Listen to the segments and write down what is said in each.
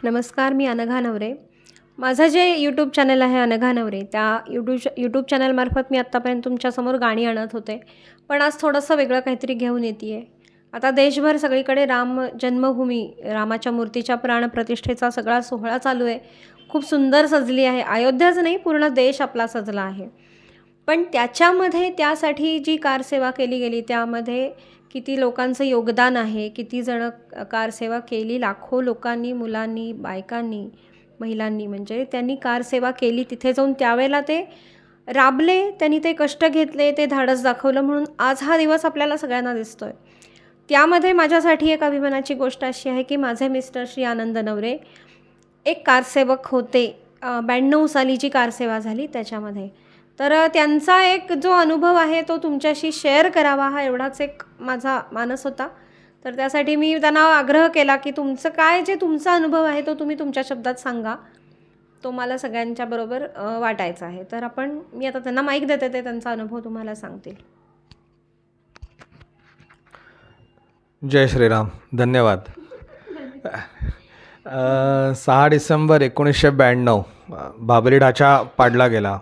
नमस्कार, मी अनघा नवरे. माझं जे यूट्यूब चॅनल आहे अनघा नवरे, त्या यूट्यूब चॅनलमार्फत मी आत्तापर्यंत तुमच्यासमोर गाणी आणत होते. पण आज थोडंसं वेगळं काहीतरी घेऊन येते आहे. आता देशभर सगळीकडे राम जन्मभूमी, रामाच्या मूर्तीच्या प्राणप्रतिष्ठेचा सगळा सोहळा चालू आहे. खूप सुंदर सजली आहे. अयोध्याच नाही, पूर्ण देश आपला सजला आहे. पण त्याच्यामध्ये त्यासाठी जी कारसेवा केली गेली, त्यामध्ये किती लोकांचं योगदान आहे, किती जणं कारसेवा केली, लाखो लोकांनी, मुलांनी, बायकांनी, महिलांनी, म्हणजे त्यांनी कारसेवा केली. तिथे जाऊन त्यावेळेला ते राबले, त्यांनी ते कष्ट घेतले, ते धाडस दाखवलं, म्हणून आज हा दिवस आपल्याला सगळ्यांना दिसतोय. त्यामध्ये माझ्यासाठी एक अभिमानाची गोष्ट अशी आहे की माझे मिस्टर श्री आनंद नवरे एक कारसेवक होते. 92 साली जी कारसेवा झाली त्याच्यामध्ये. तर त्यांचा एक जो अनुभव आहे तो तुमच्याशी शेअर करावा, हा एवढाच एक माझा मानस होता. तर त्यासाठी मी त्यांना आग्रह केला की तुमचं काय, जे तुमचा अनुभव आहे तो तुम्ही तुमच्या शब्दात सांगा. तो मला सगळ्यांच्याबरोबर वाटायचा आहे. तर मी आता त्यांना माईक देते, ते त्यांचा अनुभव तुम्हाला सांगतील. जय श्रीराम. धन्यवाद. 6 डिसेंबर 1992 बाबरी ढाचा पाडला गेला.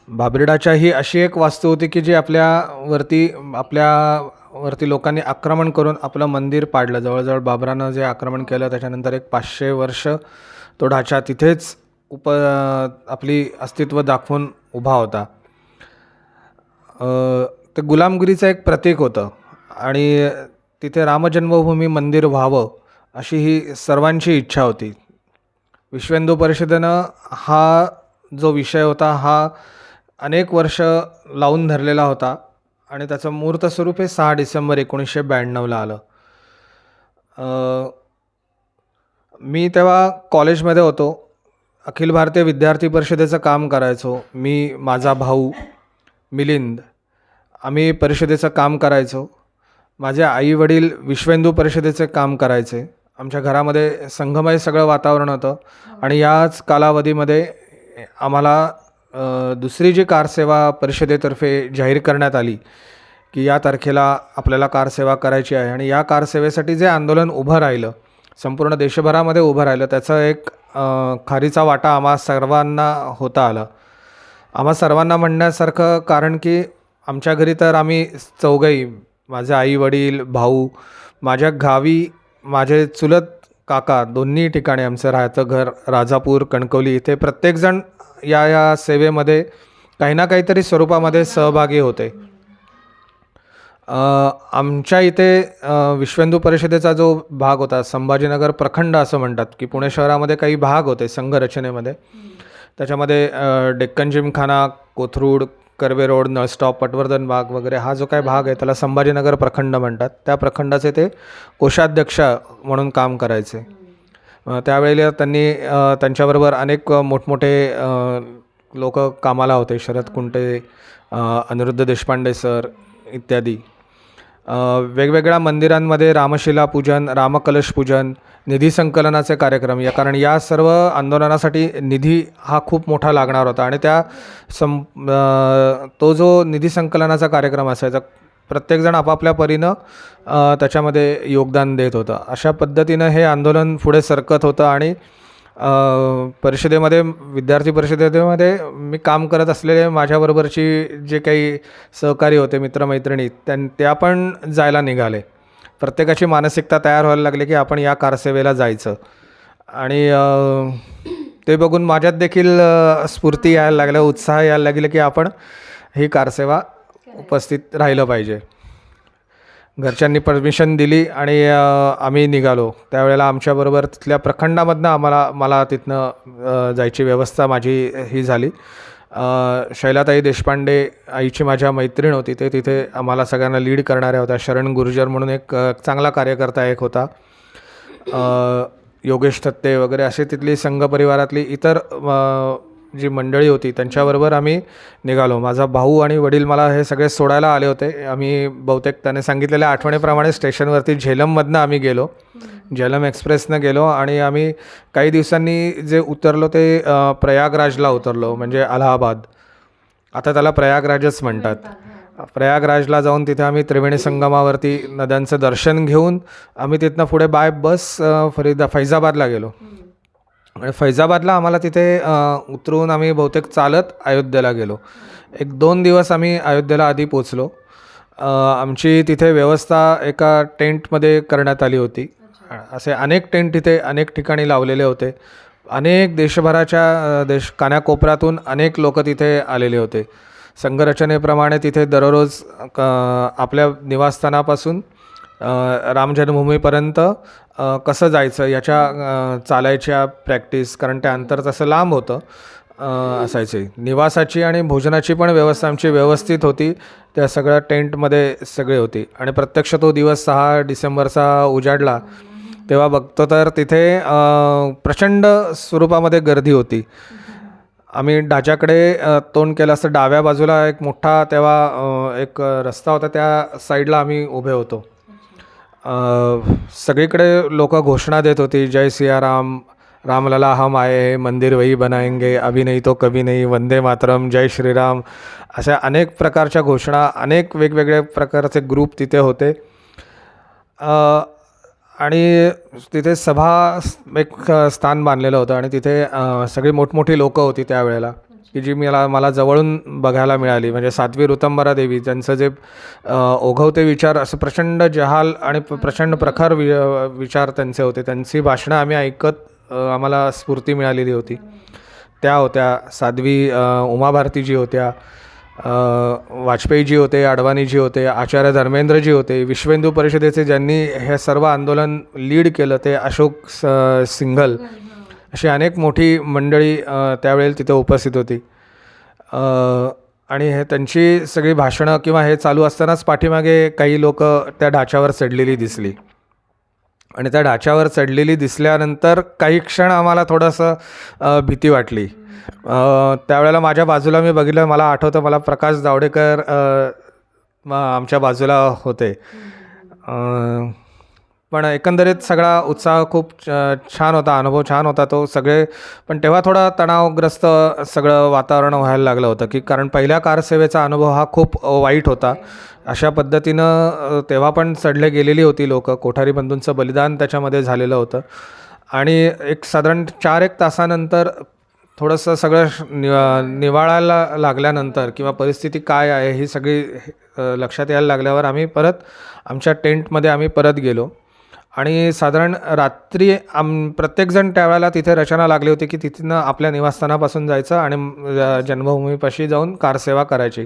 बाबरी ढाचा ही अशी एक वास्तू होती की जी आपल्यावरती लोकांनी आक्रमण करून आपलं मंदिर पाडलं. जवळजवळ बाबरानं जे आक्रमण केलं त्याच्यानंतर एक 500 वर्ष तो ढाचा तिथेच आपली अस्तित्व दाखवून उभा होता. ते गुलामगिरीचं एक प्रतीक होतं आणि तिथे रामजन्मभूमी मंदिर व्हावं अशी ही सर्वांची इच्छा होती. विश्व हिंदू परिषदेनं हा जो विषय होता हा अनेक वर्ष लावून धरलेला होता आणि त्याचं मूर्त स्वरूप हे 6 डिसेंबर 1992ला आलं. मी तेव्हा कॉलेजमध्ये होतो. अखिल भारतीय विद्यार्थी परिषदेचं काम करायचो. मी, माझा भाऊ मिलिंद, आम्ही परिषदेचं काम करायचो. माझे आई वडील विश्व हिंदू परिषदेचे काम करायचे. आमच्या घरामध्ये संघमय सगळं वातावरण होतं आणि याच कालावधीमध्ये आम्हाला दुसरी जी कारसेवा परिषदेतर्फे जाहीर करण्यात आली की या तारखेला आपल्याला कारसेवा करायची आहे आणि या कारसेवेसाठी जे आंदोलन उभं राहिलं, संपूर्ण देशभरामध्ये उभं राहिलं, त्याचा एक खारीचा वाटा आम्हा सर्वांना होता आला. आम्हा सर्वांना म्हणण्यासारखं, कारण की आमच्या घरी तर आम्ही चौघही, माझे आई वडील, भाऊ, माझ्या गावी माझे चुलत काका, दोन्ही ठिकाणी आमचं राहायचं घर राजापूर, कणकवली, इथे प्रत्येकजण या सेवेमध्ये काही ना काहीतरी स्वरूपामध्ये सहभागी होते. आमच्या इथे विश्व हिंदू परिषदेचा जो भाग होता, संभाजीनगर प्रखंड असं म्हणतात, की पुणे शहरामध्ये काही भाग होते संघरचनेमध्ये. त्याच्यामध्ये डेक्कन जिमखाना, कोथरूड, कर्वे रोड, नळस्टॉप, पटवर्धन बाग वगैरे हा जो काही भाग आहे त्याला संभाजीनगर प्रखंड म्हणतात. त्या प्रखंडाचे ते कोषाध्यक्ष म्हणून काम करायचे. त्यावेळेला त्यांच्याबरोबर अनेक मोठमोठे लोक कामाला होते. शरद कुंटे, अनिरुद्ध देशपांडे सर इत्यादी. वेगवेगळ्या मंदिरांमध्ये रामशिला पूजन, रामकलश पूजन, निधी संकलनाचे कार्यक्रम, कारण या सर्व आंदोलनासाठी निधी हा खूप मोठा लागणार होता आणि तो जो निधी संकलनाचा कार्यक्रम असायचा, प्रत्येकजण आपापल्या परीनं त्याच्यामध्ये योगदान देत होतं. अशा पद्धतीनं हे आंदोलन पुढे सरकत होतं आणि विद्यार्थी परिषदेमध्ये मी काम करत असलेले माझ्याबरोबरची जे काही सहकारी होते, मित्रमैत्रिणी, त्या पण जायला निघाले. प्रत्येकाची मानसिकता तयार व्हायला लागली की आपण या कारसेवेला जायचं आणि ते बघून माझ्यात देखील स्फूर्ती यायला लागल्या, उत्साह यायला लागले की आपण ही कारसेवा उपस्थित राहिलं पाहिजे. घरच्यांनी परमिशन दिली आणि आम्ही निघालो. त्यावेळेला आमच्याबरोबर तिथल्या प्रखंडामधनं मला तिथनं जायची व्यवस्था माझी ही झाली. शैलाताई देशपांडे, आईची माझ्या मैत्रीण होती, ते तिथे आम्हाला सगळ्यांना लीड करणाऱ्या होत्या. शरण गुर्जर म्हणून एक चांगला कार्यकर्ता एक होता. योगेश थत्ते वगैरे असे तिथली संघ परिवारातली इतर जी मंडळी होती त्यांच्याबरोबर आम्ही निघालो. माझा भाऊ आणि वडील मला हे सगळे सोडायला आले होते. आम्ही बहुतेक त्याने सांगितलेल्या आठवणीप्रमाणे स्टेशनवरती झेलममधनं आम्ही गेलो, झेलम एक्सप्रेसनं गेलो आणि आम्ही काही दिवसांनी जे उतरलो ते प्रयागराजला उतरलो, म्हणजे अलाहाबाद. आता त्याला प्रयागराजच म्हणतात. प्रयागराजला जाऊन तिथे आम्ही त्रिवेणी संगमावरती नद्यांचं दर्शन घेऊन आम्ही तिथनं पुढे बाय बस फैजाबादला गेलो. आणि फैजाबादला आम्हाला तिथे उतरून आम्ही बहुतेक चालत अयोध्येला गेलो. 1-2 दिवस आम्ही अयोध्येला आधी पोचलो. आमची तिथे व्यवस्था एका टेंटमध्ये करण्यात आली होती. असे अनेक टेंट तिथे अनेक ठिकाणी लावलेले होते. अनेक देशभराच्या कानाकोपऱ्यातून अनेक लोक तिथे आलेले होते. संघरचनेप्रमाणे तिथे दररोज आपल्या निवासस्थानापासून राम जन्मभूमीपर्यंत कसं जायचं याच्या चालायच्या प्रॅक्टिस, कारण ते अंतर तसं लांब होतं, असायचे. निवासाची आणि भोजनाची पण व्यवस्था आमची व्यवस्थित होती. त्या सगळ्या टेंटमध्ये सगळे होती. आणि प्रत्यक्ष तो दिवस 6 डिसेंबरचा उजाडला तेव्हा बघतो तर तिथे प्रचंड स्वरूपामध्ये गर्दी होती. आम्ही ढाच्याकडे तोंड केलं असतं. डाव्या बाजूला एक मोठा तेव्हा एक रस्ता होता, त्या साईडला आम्ही उभे होतो. सगळीकडे लोक घोषणा देत होती, जय सियाराम, रामलला हम आए हैं, मंदिर वही बनाएंगे, अभी नहीं तो कभी नहीं, वंदे मातरम, जय श्रीराम, अशा अनेक प्रकारच्या घोषणा, अनेक वेगवेगळ्या प्रकारचे ग्रुप तिथे होते. आणि तिथे सभा एक स्थान बांधलेलं होतं आणि तिथे सगळी मोठमोठी लोकं होती त्यावेळेला, की जी मला जवळून बघायला मिळाली. म्हणजे साध्वी ऋतंबरा देवी, ज्यांचं जे ओघवते विचार, असं प्रचंड जहाल आणि प्रचंड प्रखर विचार त्यांचे होते. त्यांची भाषणं आम्ही ऐकत आम्हाला स्फूर्ती मिळालेली होती. त्या होत्या. साध्वी उमाभारतीजी होत्या, वाजपेयीजी होते, अडवाणीजी होते, आचार्य धर्मेंद्रजी होते, विश्व हिंदू परिषदेचे ज्यांनी हे सर्व आंदोलन लीड केलं ते अशोक सिंघल, अशी अनेक मोठी मंडळी त्यावेळेला तिथे उपस्थित होती. आणि हे त्यांची सगळी भाषणं किंवा हे चालू असतानाच पाठीमागे काही लोक त्या ढाच्यावर चढलेली दिसली. आणि त्या ढाच्यावर चढलेली दिसल्यानंतर काही क्षण आम्हाला थोडंसं भीती वाटली. त्यावेळेला माझ्या बाजूला मी बघितलं, मला आठवतं, मला प्रकाश जावडेकर आमच्या बाजूला होते. पण एकंदरीत सगळा उत्साह खूप छान होता, अनुभव छान होता तो सगळे. पण तेव्हा थोडा तणावग्रस्त सगळं वातावरण व्हायला लागलं होतं, की कारण पहिल्या कारसेवेचा अनुभव हा खूप वाईट होता. अशा पद्धतीनं तेव्हा पण चढले गेलेली होती लोकं, कोठारी बंधूंचं बलिदान त्याच्यामध्ये झालेलं होतं. आणि एक साधारण 4-1 तासानंतर थोडंसं सगळं निवाळायला लागल्यानंतर किंवा परिस्थिती काय आहे ही सगळी लक्षात यायला लागल्यावर आम्ही परत आमच्या टेंटमध्ये आम्ही परत गेलो. आणि साधारण रात्री प्रत्येकजण त्यावेळेला तिथे रचना लागली होती की तिथनं आपल्या निवासस्थानापासून जायचं आणि जन्मभूमीपाशी जाऊन कारसेवा करायची.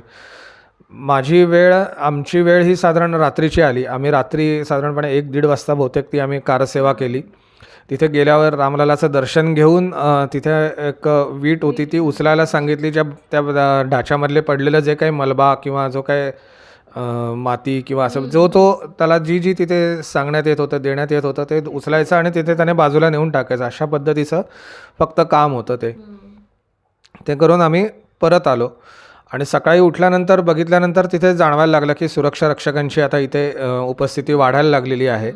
आमची वेळ ही साधारण रात्रीची आली. आम्ही रात्री साधारणपणे 1-1:30 वाजता बहुतेक ती आम्ही कारसेवा केली. तिथे गेल्यावर रामललाचं दर्शन घेऊन तिथे एक वीट होती, ती उचलायला सांगितली. त्या ढाच्यामधले पडलेलं जे काही मलबा किंवा जो काही माती किंवा असं जो त्याला जी तिथे सांगण्यात येत होतं, देण्यात येत होतं, ते उचलायचं आणि तिथे त्याने बाजूला नेऊन टाकायचं. अशा पद्धतीचं फक्त काम होतं ते करून आम्ही परत आलो. आणि सकाळी उठल्यानंतर बघितल्यानंतर तिथे जाणवायला लागलं की सुरक्षा रक्षकांची आता इथे उपस्थिती वाढायला लागलेली आहे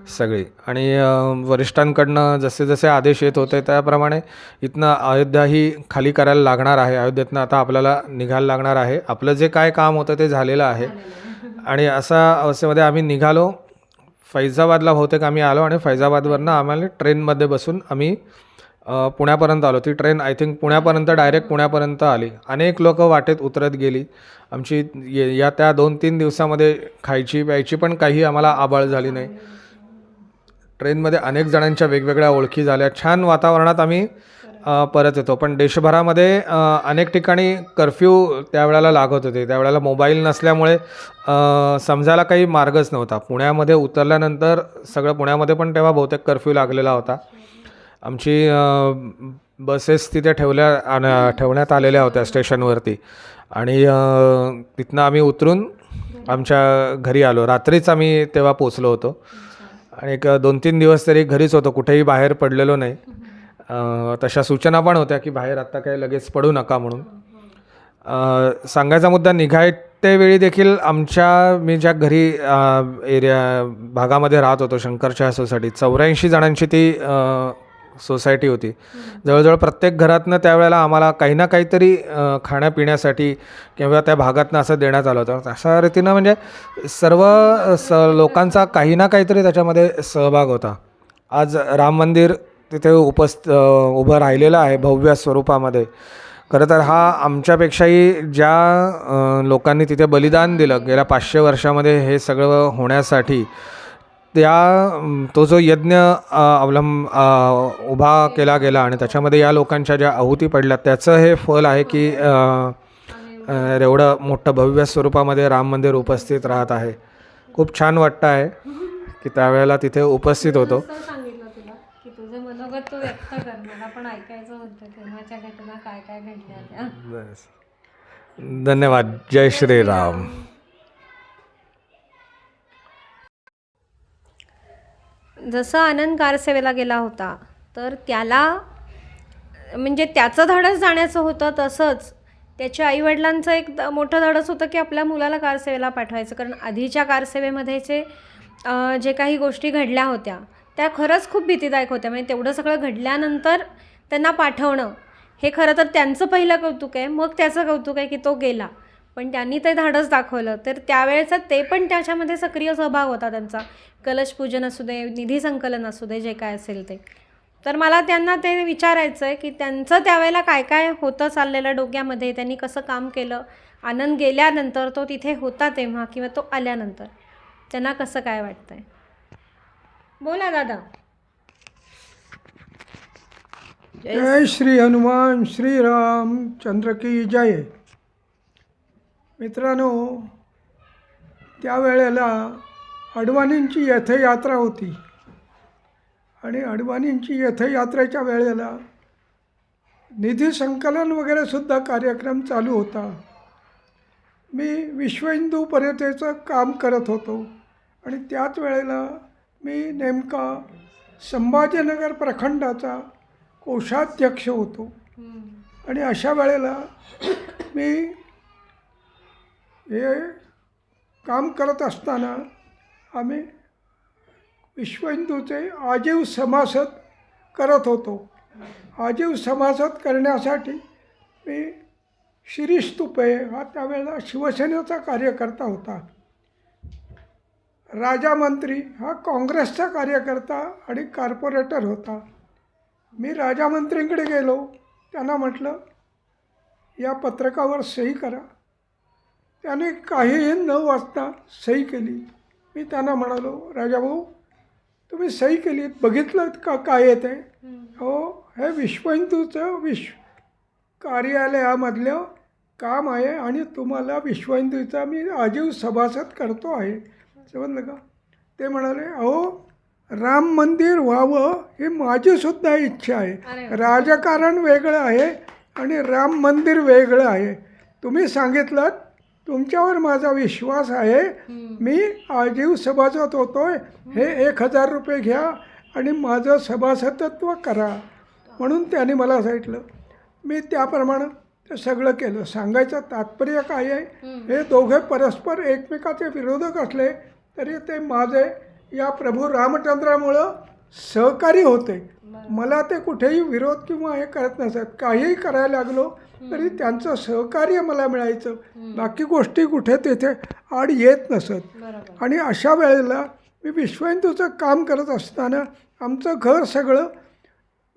सगळी. आणि वरिष्ठांकडनं जसे जसे आदेश येत होते त्याप्रमाणे इथनं अयोध्या ही खाली करायला लागणार आहे. अयोध्येतनं आता आपल्याला निघायला लागणार आहे. आपलं जे काय काम होतं ते झालेलं आहे. आणि अशा अवस्थेमध्ये आम्ही निघालो. फैजाबादला बहुतेक आम्ही आलो आणि फैजाबादवरनं आम्हाला ट्रेनमध्ये बसून आम्ही पुण्यापर्यंत आलो. ती ट्रेन आय थिंक पुण्यापर्यंत डायरेक्ट पुण्यापर्यंत आली. अनेक लोक वाटेत उतरत गेली. आमची त्या 2-3 दिवसामध्ये खायची प्यायची पण काही आम्हाला आबाळ झाली नाही. ट्रेनमध्ये अनेक जणांच्या वेगवेगळ्या ओळखी झाल्या. छान वातावरणात आम्ही परत येतो. पण देशभरामध्ये अनेक ठिकाणी कर्फ्यू त्यावेळेला लागत होते. त्यावेळेला मोबाईल नसल्यामुळे समजायला काही मार्गच नव्हता. पुण्यामध्ये उतरल्यानंतर सगळं पुण्यामध्ये पण तेव्हा बहुतेक कर्फ्यू लागलेला होता. आमची बसेस तिथे ठेवण्यात आलेल्या होत्या स्टेशनवरती. आणि तिथनं आम्ही उतरून आमच्या घरी आलो. रात्रीच आम्ही तेव्हा पोचलो होतो. आणि एक 2-3 दिवस तरी घरीच होतो, कुठेही बाहेर पडलेलो नाही. तशा सूचना पण होत्या की बाहेर आत्ता काही लगेच पडू नका म्हणून. सांगायचा मुद्दा, निघायच्या वेळी देखील मी ज्या घरी भागामध्ये राहत होतो, शंकरच्या सोसायटीत 84 जणांची ती सोसायटी होती. जवळजवळ प्रत्येक घरातनं त्यावेळेला आम्हाला काही ना काहीतरी खाण्यापिण्यासाठी किंवा त्या भागातनं असं देण्यात आलं होतं. अशा रीतीनं म्हणजे सर्व लोकांचा काही ना काहीतरी त्याच्यामध्ये सहभाग होता. आज राम मंदिर तिथे उभं राहिलेलं आहे भव्य स्वरूपामध्ये. खरं तर हा आमच्यापेक्षाही ज्या लोकांनी तिथे बलिदान दिलं गेल्या 500 वर्षामध्ये हे सगळं होण्यासाठी, तो जो यज्ञ उभा केला गेला आणि त्याच्यामध्ये या लोकांच्या ज्या आहुती पडल्या त्याचं हे फल आहे की एवढं मोठं भव्य स्वरूपामध्ये राम मंदिर उपस्थित राहत आहे. खूप छान वाटतं आहे की त्यावेळेला तिथे उपस्थित होतो. सांगितलं तुला की तुझे मनोगत तू व्यक्त कर, मला पण ऐकायचं होतं तेव्हाच्या घटना काय काय घडल्या त्या. बस. धन्यवाद. जय श्रीराम. जसं आनंद कारसेवेला गेला होता तर त्याला म्हणजे त्याचं धाडस जाण्याचं होतं, तसंच त्याच्या आईवडिलांचं एक मोठं धाडस होतं की आपल्या मुलाला कारसेवेला पाठवायचं. कारण आधीच्या कारसेवेमध्येचे जे काही गोष्टी घडल्या होत्या त्या खरंच खूप भीतीदायक होत्या. म्हणजे तेवढं सगळं घडल्यानंतर त्यांना पाठवणं हे खरं तर त्यांचं पहिलं कौतुक आहे. मग त्याचं कौतुक आहे की तो गेला, पण त्यांनी ते धाडस दाखवलं. तर त्यावेळेचा ते पण त्याच्यामध्ये सक्रिय सहभाग होता त्यांचा. कलशपूजन असू दे, निधी संकलन असू दे, जे काय असेल ते. तर मला त्यांना ते विचारायचं आहे की त्यांचं त्यावेळेला काय काय होतं चाललेलं डोक्यामध्ये, त्यांनी कसं काम केलं. आनंद गेल्यानंतर, तो तिथे होता तेव्हा किंवा तो आल्यानंतर त्यांना कसं काय वाटतंय. बोला दादा. जय श्री हनुमान श्रीराम चंद्र की जय. मित्रांनो, त्यावेळेला अडवाणींची रथयात्रा होती आणि अडवाणींची रथयात्रेच्या वेळेला निधी संकलन वगैरे सुद्धा कार्यक्रम चालू होता. मी विश्व हिंदू परिषदेचं काम करत होतो आणि त्याच वेळेला मी नेमका संभाजीनगर प्रखंडाचा कोषाध्यक्ष होतो. आणि अशा वेळेला मी हे काम करत असताना आम्ही विश्व हिंदूचे आजीव सभासद करत होतो. आजीव सभासद करण्यासाठी मी शिरीष तुपे हा त्यावेळेला शिवसेनेचा कार्यकर्ता होता. राजा मंत्री हा काँग्रेसचा कार्यकर्ता आणि कॉर्पोरेटर होता. मी राजामंत्रींकडे गेलो, त्यांना म्हटलं या पत्रकावर सही करा. त्याने काहीही न वाचता सही केली. मी त्यांना म्हणालो, राजाभाऊ तुम्ही सही केली, बघितलं का काय येते. हो, हे विश्व हिंदूचं कार्यालयामधलं काम आहे आणि तुम्हाला विश्व हिंदूचा मी आजीव सभासद करतो आहे, समजलं का. ते म्हणाले, अहो राम मंदिर व्हावं ही माझीसुद्धा इच्छा आहे. राजकारण वेगळं आहे आणि राम मंदिर वेगळं आहे. तुम्ही सांगितलं, तुमच्यावर माझा विश्वास आहे. मी आजीव सभासद होतोय, हे 1000 रुपये घ्या आणि माझं सभासदत्व करा. म्हणून त्याने मला सांगितलं. मी त्याप्रमाणे ते सगळं केलं. सांगायचं तात्पर्य काय आहे, हे दोघे परस्पर एकमेकाचे विरोधक असले तरी ते माझे या प्रभू रामचंद्रामुळं सहकारी होते. मला ते कुठेही विरोध किंवा हे करत नसत. काहीही करायला लागलो तरी त्यांचं सहकार्य मला मिळायचं. बाकी गोष्टी कुठे तिथे आड येत नसत. आणि अशा वेळेला मी विश्व हिंदूचं काम करत असताना आमचं घर सगळं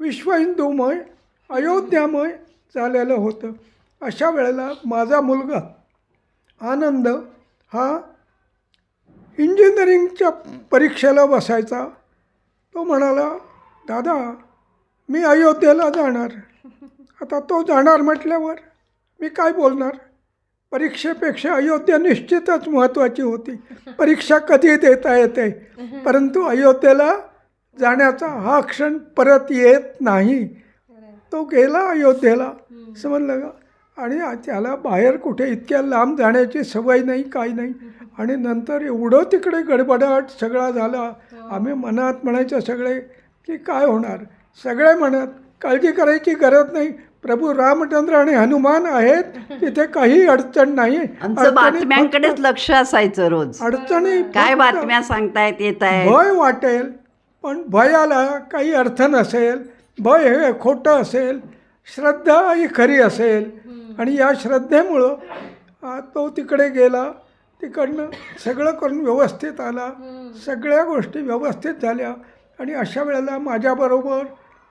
विश्व हिंदूमय, अयोध्यामय झालेलं होतं. अशा वेळेला माझा मुलगा आनंद हा इंजिनिअरिंगच्या परीक्षेला बसायचा. तो म्हणाला, दादा मी अयोध्येला जाणार. आता तो जाणार म्हटल्यावर मी काय बोलणार. परीक्षेपेक्षा अयोध्या निश्चितच महत्त्वाची होती. परीक्षा कधी देता येते, परंतु अयोध्येला जाण्याचा हा क्षण परत येत नाही. तो गेला अयोध्येला, समजलं का. आणि त्याला बाहेर कुठे इतक्या लांब जाण्याची सवय नाही, काही नाही. आणि नंतर एवढं तिकडे गडबडाट सगळा झाला. आम्ही मनात म्हणायचं सगळे की काय होणार. सगळे म्हणत काळजी करायची गरज नाही, प्रभू रामचंद्र आणि हनुमान आहेत, तिथे काही अडचण नाही. बातम्यांकडेच लक्ष असायचं रोज. अडचणी काय बातम्या सांगतायत येत आहे. भय वाटेल, पण भयाला काही अर्थ नसेल. भय हे खोटं असेल, श्रद्धा ही खरी असेल आणि या श्रद्धेमुळं तो तिकडे गेला, तिकडनं सगळं करून व्यवस्थित आला, सगळ्या गोष्टी व्यवस्थित झाल्या. आणि अशा वेळेला माझ्याबरोबर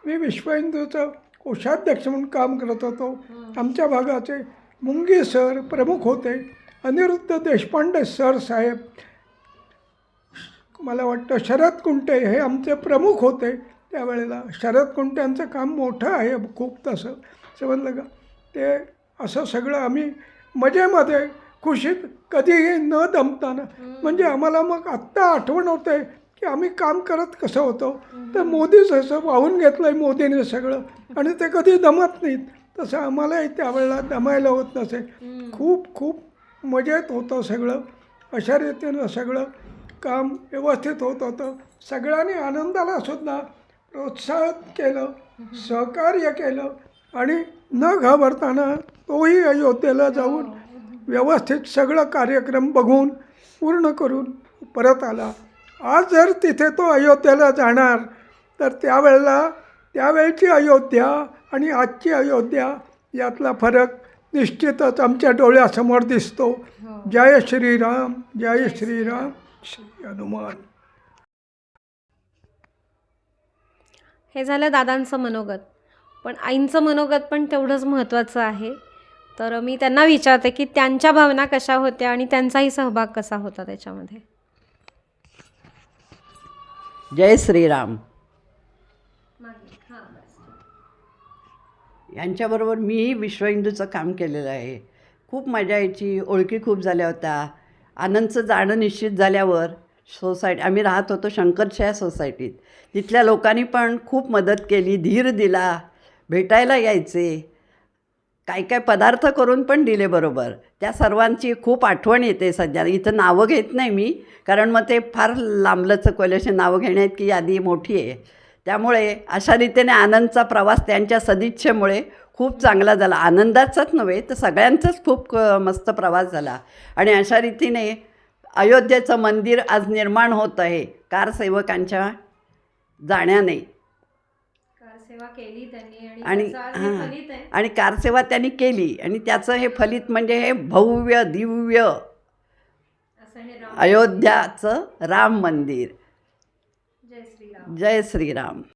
मी विश्व हिंदूचं कोषाध्यक्ष म्हणून काम करत होतो. आमच्या भागाचे मुंगी सर प्रमुख होते, अनिरुद्ध देशपांडे सर साहेब, मला वाटतं शरद कुंटे हे आमचे प्रमुख होते त्यावेळेला. शरद कुंट्यांचं काम मोठं आहे खूप, तसं समजलं का. ते असं सगळं आम्ही मजेमध्ये खुशीत कधीही न दमताना, म्हणजे आम्हाला मग आत्ता आठवण होते की आम्ही काम करत कसं होतो, तर मोदीच असं वाहून घेतलं आहे मोदीने सगळं, आणि ते कधी दमत नाहीत. तसं आम्हालाही त्यावेळेला दमायला होत नसे. खूप खूप मजेत होतं सगळं. अशा रीतीनं सगळं काम व्यवस्थित होत होतं. सगळ्यांनी आनंदाला सुद्धा प्रोत्साहित केलं, सहकार्य केलं, आणि न घाबरताना तोही अयोध्येला जाऊन व्यवस्थित सगळं कार्यक्रम बघून पूर्ण करून परत आला. आज जर तिथे तो अयोध्येला जाणार तर त्यावेळची अयोध्या आणि आजची अयोध्या यातला फरक निश्चितच आमच्या डोळ्यासमोर दिसतो. जय श्रीराम, जय श्रीराम, श्री हनुमान. हे झालं दादांचं मनोगत, पण आईंचं मनोगत पण तेवढंच महत्त्वाचं आहे. तर मी त्यांना विचारते की त्यांच्या भावना कशा होत्या आणि त्यांचाही सहभाग कसा होता त्याच्यामध्ये. जय श्रीराम. यांच्याबरोबर मीही विश्व हिंदूचं काम केलेलं आहे. खूप मजा यायची, ओळखी खूप झाल्या होत्या. आनंदचं जाणं निश्चित झाल्यावर आम्ही राहत होतो शंकरशाह सोसायटीत. तिथल्या लोकांनी पण खूप मदत केली, धीर दिला, भेटायला यायचे, काय काय पदार्थ करून पण दिले बरोबर. त्या सर्वांची खूप आठवण येते सध्या. इथं नावं घेत नाही मी, कारण मग ते फार लांबलचक अशी नावं घेण्यात की यादी मोठी आहे. त्यामुळे अशा रीतीने आनंदचा प्रवास त्यांच्या सदिच्छेमुळे खूप चांगला झाला. आनंदाचाच नव्हे तर सगळ्यांचाच खूप मस्त प्रवास झाला. आणि अशा रीतीने अयोध्येचं मंदिर आज निर्माण होत आहे कारसेवकांच्या जाण्याने. कारसेवा केली त्यांनी आणि आणि कारसेवा त्यांनी केली, आणि त्याचं हे फलित म्हणजे हे भव्य दिव्य अयोध्याचं राम मंदिर. जय श्रीराम. जय श्रीराम.